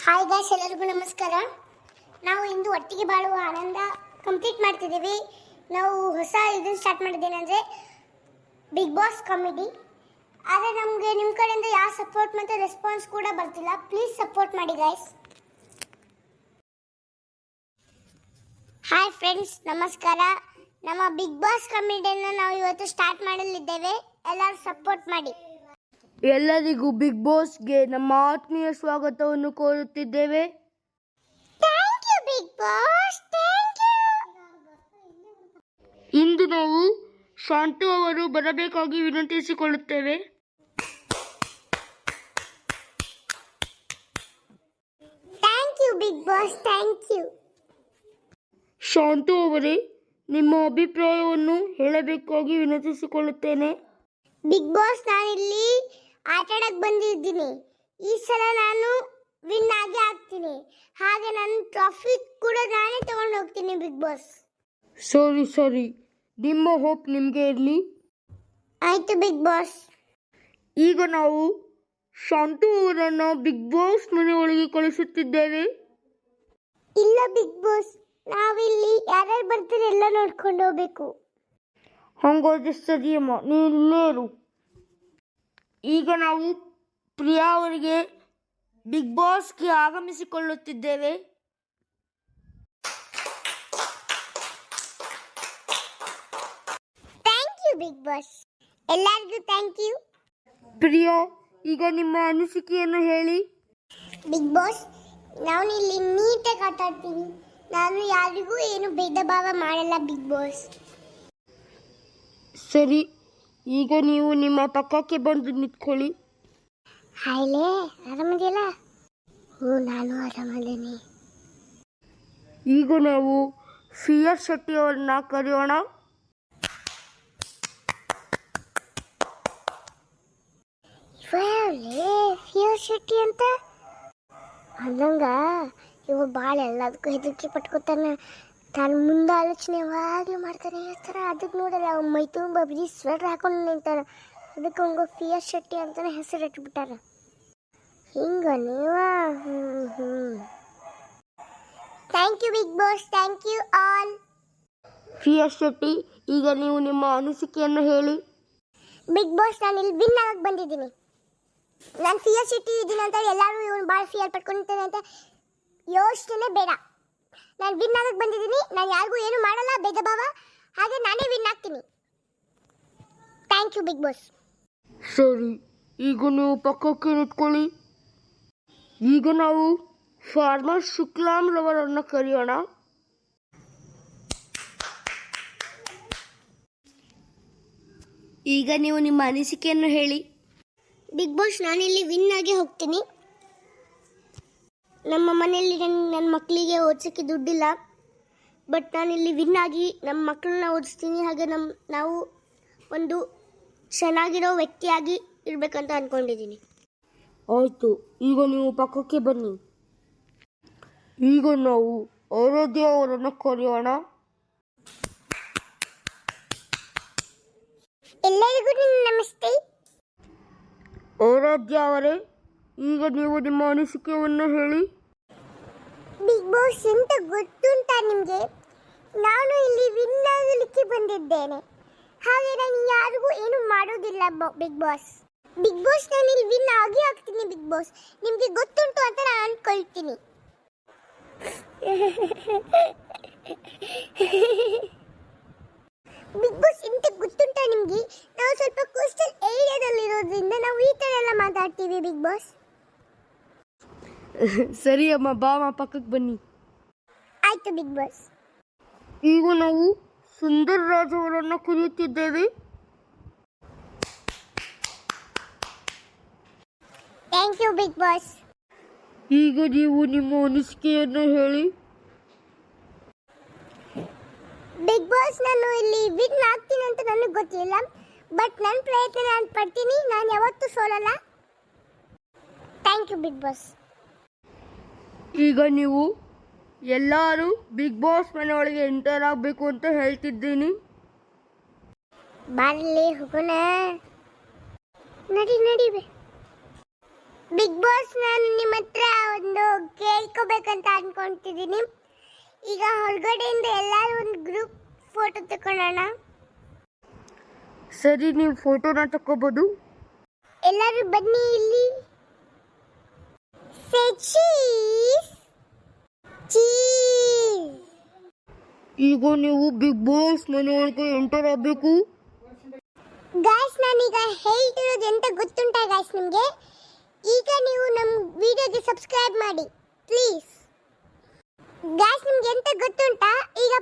Hi guys, ಎಲ್ಲರಿಗೂ ನಮಸ್ಕಾರ. ನಾವು ಇಂದು ಒಟ್ಟಿಗೆ ಬಾಳುವ ಆನಂದ ಕಂಪ್ಲೀಟ್ ಮಾಡ್ತಿದ್ದೀವಿ. ನಾವು ಹೊಸ ಇದನ್ನು ಸ್ಟಾರ್ಟ್ ಮಾಡಿದ್ದೇನೆಂದರೆ ಬಿಗ್ ಬಾಸ್ ಕಾಮಿಡಿ. ಆದರೆ ನಮಗೆ ನಿಮ್ಮ ಕಡೆಯಿಂದ ಯಾವ ಸಪೋರ್ಟ್ ಮತ್ತು ರೆಸ್ಪಾನ್ಸ್ ಕೂಡ ಬರ್ತಿಲ್ಲ. ಪ್ಲೀಸ್ ಸಪೋರ್ಟ್ ಮಾಡಿ ಗಾಯ್ಸ್. ಹಾಯ್ ಫ್ರೆಂಡ್ಸ್, ನಮಸ್ಕಾರ. ನಮ್ಮ ಬಿಗ್ ಬಾಸ್ ಕಾಮಿಡಿಯನ್ನು ನಾವು ಇವತ್ತು ಸ್ಟಾರ್ಟ್ ಮಾಡಲಿದ್ದೇವೆ. ಎಲ್ಲರೂ ಸಪೋರ್ಟ್ ಮಾಡಿ. ಎಲ್ಲರಿಗೂ ಬಿಗ್ ಬಾಸ್ಗೆ ನಮ್ಮ ಆತ್ಮೀಯ ಸ್ವಾಗತವನ್ನು ಕೋರುತ್ತಿದ್ದೇವೆ. Thank you big boss, thank you. ಇಂದು ನಾವು ಶಾಂತು ಅವರು ಬರಬೇಕಾಗಿ ವಿನಂತಿಸಿಕೊಳ್ಳುತ್ತೇವೆ. Thank you big boss, thank you. Shantu ಅವರೇ, ನಿಮ್ಮ ಅಭಿಪ್ರಾಯವನ್ನು ಹೇಳಬೇಕಾಗಿ ವಿನಂತಿಸಿಕೊಳ್ಳುತ್ತೇನೆ. ಬಿಗ್ ಬಾಸ್, ನಾನಿಲ್ಲಿ ಆಟ ಆಡಕ್ಕೆ ಬಂದಿದ್ದೀನಿ. ಈ ಸಲ ನಾನು ವಿನ್ ಆಗಿ ಆಗ್ತೀನಿ. ಹಾಗೆ ನನ್ನ ಟ್ರಾಫಿ ಕೂಡ ನಾನೇ ತಗೊಂಡು ಹೋಗ್ತೀನಿ ಬಿಗ್ ಬಾಸ್. ಸರಿ, ನಿಮ್ಮ ಹೋಪ್ ನಿಮಗೆ ಇರಲಿ. ಆಯ್ತು ಬಿಗ್ ಬಾಸ್. ಈಗ ನಾವು ಶಾಂತು ಅವರನ್ನು ಬಿಗ್ ಬಾಸ್ ಮನೆಯೊಳಗೆ ಕಳಿಸುತ್ತಿದ್ದೇವೆ. ಇಲ್ಲ ಬಿಗ್ ಬಾಸ್, ನಾವಿಲ್ಲಿ ಯಾರ್ಯಾರು ಬರ್ತಾರೆ ಎಲ್ಲ ನೋಡ್ಕೊಂಡು ಹೋಗ್ಬೇಕು. ಹಂಗಾದ್ರೆ ಸರಿಯಮ್ಮ, ನೀನು ಇಲ್ಲೇ ಇರು. ಈಗ ನಾವು ಪ್ರಿಯಾ ಅವರಿಗೆ ಬಿಗ್ ಬಾಸ್ಗೆ ಆಗಮಿಸಿಕೊಳ್ಳುತ್ತಿದ್ದೇವೆ. ಥ್ಯಾಂಕ್ ಯು ಬಿಗ್ ಬಾಸ್, ಎಲ್ಲರಿಗೂ ಥ್ಯಾಂಕ್ ಯು. ಪ್ರಿಯಾ, ಈಗ ನಿಮ್ಮ ಅನಿಸಿಕೆಯನ್ನು ಹೇಳಿ. ಬಿಗ್ ಬಾಸ್, ನಾನು ಇಲ್ಲಿ ನೀಟಾಗಿ ಆಟ ಆಡ್ತೀನಿ. ನಾನು ಯಾರಿಗೂ ಏನು ಭೇದ ಭಾವ ಮಾಡಲ್ಲ ಬಿಗ್ ಬಾಸ್. ಸರಿ, ಈಗ ನೀವು ನಿಮ್ಮ ಪಕ್ಕಕ್ಕೆ ಬಂದು ನಿಂತ್ಕೊಳ್ಳಿ. ಹಾಯ್ಲೇ, ಆರಾಮದಿಯಲ್ಲ? ಹ್ಞೂ, ನಾನು ಆರಾಮದೇನೆ. ಈಗ ನಾವು ಫಿಯರ್ ಶೆಟ್ಟಿ ಅವ್ರನ್ನ ಕರೆಯೋಣ. ಫಿಯರ್ ಶೆಟ್ಟಿ ಅಂತ ಅಂದಂಗ ಇವ ಭಾಳ ಎಲ್ಲದಕ್ಕೂ ಹೆದರಿಕೆ ಪಟ್ಕೋತಾನೆ. ತಾನು ಮುಂದೆ ಆಲೋಚನೆ ಯಾವಾಗಲೂ ಮಾಡ್ತಾನೆ ಇರ್ತಾರೆ. ಅದಕ್ಕೆ ನೋಡಲ್ಲ, ಅವ್ನ ಮೈ ತುಂಬ ಬರೀ ಸ್ವೆಟರ್ ಹಾಕೊಂಡು ನಿಂತಾನೆ. ಅದಕ್ಕೆ ಅವಂಗ ಫಿಯರ್ ಶೆಟ್ಟಿ ಅಂತಾನೆ ಹೆಸರು ಇಟ್ಬಿಟ್ಟಾರ. ಹಿಂಗ ನೀವ thank you big boss, thank you all. ಫಿಯರ್ ಶೆಟ್ಟಿ, ಈಗ ನೀವು ನಿಮ್ಮ ಅನಿಸಿಕೆಯನ್ನು ಹೇಳಿ. ಬಿಗ್ ಬಾಸ್, ನಾನು ಇಲ್ಲಿ ವಿನ್ ಆಗಕ್ಕೆ ಬಂದಿದ್ದೀನಿ. ನಾನು ಫಿಯರ್ ಶೆಟ್ಟಿ ಇದ್ದೀನಿ ಅಂತ ಎಲ್ಲರೂ ಇವನು ಭಾಳ ಫಿಯರ್ ಪಡ್ಕೊಂಡಿರ್ತಾನೆ ಅಂತ ಯೋಚನೆ ಬೇಡ. ನಾನು ವಿನ್ ಆಗಕ್ಕೆ ಬಂದಿದ್ದೀನಿ. ನಾನು ಯಾರಿಗೂ ಏನು ಮಾಡಲ್ಲ ಭೇದ ಭಾವ. ಹಾಗೆ ನಾನೇ ವಿನ್ ಆಗ್ತೀನಿ. Thank you big boss. ಸರಿ, ಈಗ ನೀವು ಪಕ್ಕಕ್ಕೆ ನಿಂತ್ಕೊಳ್ಳಿ. ಈಗ ನಾವು ಫಾರ್ಮರ್ ಶುಕ್ಲಾಂರವರನ್ನು ಕರೆಯೋಣ. ಈಗ ನೀವು ನಿಮ್ಮ ಅನಿಸಿಕೆಯನ್ನು ಹೇಳಿ. ಬಿಗ್ ಬಾಸ್, ನಾನಿಲ್ಲಿ ವಿನ್ ಆಗಿ ಹೋಗ್ತೀನಿ. ನಮ್ಮ ಮನೆಯಲ್ಲಿ ನನ್ನ ಮಕ್ಕಳಿಗೆ ಓದಿಸೋಕ್ಕೆ ದುಡ್ಡಿಲ್ಲ. ಬಟ್ ನಾನಿಲ್ಲಿ ವಿನ್ ಆಗಿ ನಮ್ಮ ಮಕ್ಕಳನ್ನ ಓದಿಸ್ತೀನಿ. ಹಾಗೆ ನಾವು ಒಂದು ಚೆನ್ನಾಗಿರೋ ವ್ಯಕ್ತಿಯಾಗಿ ಇರಬೇಕಂತ ಅಂದ್ಕೊಂಡಿದ್ದೀನಿ. ಆಯಿತು, ಈಗ ನೀವು ಪಕ್ಕಕ್ಕೆ ಬನ್ನಿ. ಈಗ ನಾವು ಆರಾಧ್ಯ ಅವರನ್ನು ಕರೆಯೋಣ. ಎಲ್ಲರಿಗೂ ನಮಸ್ತೆ. ಆರಾಧ್ಯ ಅವರೇ, ಈಗ ನೀವು ನಿಮ್ಮ ಅನಿಸಿಕೆಯನ್ನು ಹೇಳಿ. ಬಿಗ್ ಬಾಸ್, ಎಂತ ಗೊತ್ತುಂಟ ನಿಮಗೆ? ನಾನು ಇಲ್ಲಿ ವಿನ್ ಆಗಲಿಕ್ಕೆ ಬಂದಿದ್ದೇನೆ. ಹಾಗೆ ನಾನು ಯಾರಿಗೂ ಏನು ಮಾಡೋದಿಲ್ಲ ಬಿಗ್ ಬಾಸ್. ಬಿಗ್ ಬಾಸ್, ನಾನು ಇಲ್ಲಿ ವಿನ್ ಆಗಿ ಆಗ್ತೀನಿ ಬಿಗ್ ಬಾಸ್. ನಿಮಗೆ ಗೊತ್ತುಂಟು ಅಂತ ನಾನು ಅನ್ಕೊಳ್ತೀನಿ. ಬಿಗ್ ಬಾಸ್, ಎಂತ ಗೊತ್ತುಂಟ ನಿಮಗೆ? ನಾವು ಸ್ವಲ್ಪ ಕೋಸ್ಟಲ್ ಏರಿಯಾದಲ್ಲಿರೋದ್ರಿಂದ ನಾವು ಈ ಥರ ಎಲ್ಲ ಮಾತಾಡ್ತೀವಿ ಬಿಗ್ ಬಾಸ್. ಸರಿ ಅಮ್ಮ, ಬಾಮ ಪಕ್ಕಕ್ಕೆ ಬನ್ನಿ. ಆಯ್ತು ಬಿಗ್ ಬಾಸ್. ಈಗ ನಾವು ಸುಂದರ್ ರಾಜ್ ಅವರನ್ನು ಕರೆಯುತ್ತಿದ್ದೇವೆ. Thank you big boss. ಈಗ ನೀವು ನಿಮ್ಮ ಅನಿಸಿಕೆಯನ್ನು ಹೇಳಿ. ಬಿಗ್ ಬಾಸ್, ನಾನು ಇಲ್ಲಿ ವಿನ್ ಆಗ್ತೀನಿ ಅಂತ ನನಗೆ ಗೊತ್ತಿಲ್ಲ. ಬಟ್ ನನ್ನ ಪ್ರಯತ್ನ ನಾನು ಪಡ್ತೀನಿ. ನಾನು ಯಾವತ್ತೂ ಸೋಲಲ್ಲ. Thank you big boss. ಈಗ ನೀವು ಎಲ್ಲರೂ ಬಿಗ್ ಬಾಸ್ ಮನೆಯೊಳಗೆ ಎಂಟರ್ ಆಗಬೇಕು ಅಂತ ಹೇಳ್ತಿದ್ದೀನಿ. ಬಾರಲ್ಲಿ ಹೋಗೋಣ. ನಡಿ. ಬಿಗ್ ಬಾಸ್, ನಾನು ನಿಮ್ಮ ಹತ್ರ ಒಂದು ಹೋಗ್ಬೇಕಂತ ಅನ್ಕೊಂತಿದ್ದೀನಿ. ಈಗ ಹೊರಗಡೆಯಿಂದ ಎಲ್ಲರೂ ಒಂದು ಗ್ರೂಪ್ ಫೋಟೋ ತಗೊಳ್ಳೋಣ. ಸರಿ, ನೀವು ಫೋಟೋನ ತಗೋಬೋದು. ಎಲ್ಲರೂ ಬನ್ನಿ ಇಲ್ಲಿ. Say cheese. Cheese. ಈಗ ನೀವು ಬಿಗ್ ಬಾಸ್ ಮನೆ ಒಳಗೆ ಎಂಟರ್ ಆಗಬೇಕು. ಗಾಯ್ಸ್, ನಾನೀಗ ಹೇಳ್ತಿರೋದು ಎಂತ ಗೊತ್ತುಂಟಾ ಗಾಯ್ಸ್ ನಿಮಗೆ? ಈಗ ನೀವು ನಮ್ಮ ವಿಡಿಯೋಗೆ ಸಬ್ಸ್ಕ್ರೈಬ್ ಮಾಡಿ ಪ್ಲೀಸ್. ಗಾಯ್ಸ್, ನಿಮ್ಗೆ ಎಂತ ಗೊತ್ತುಂಟಾ? ಈಗ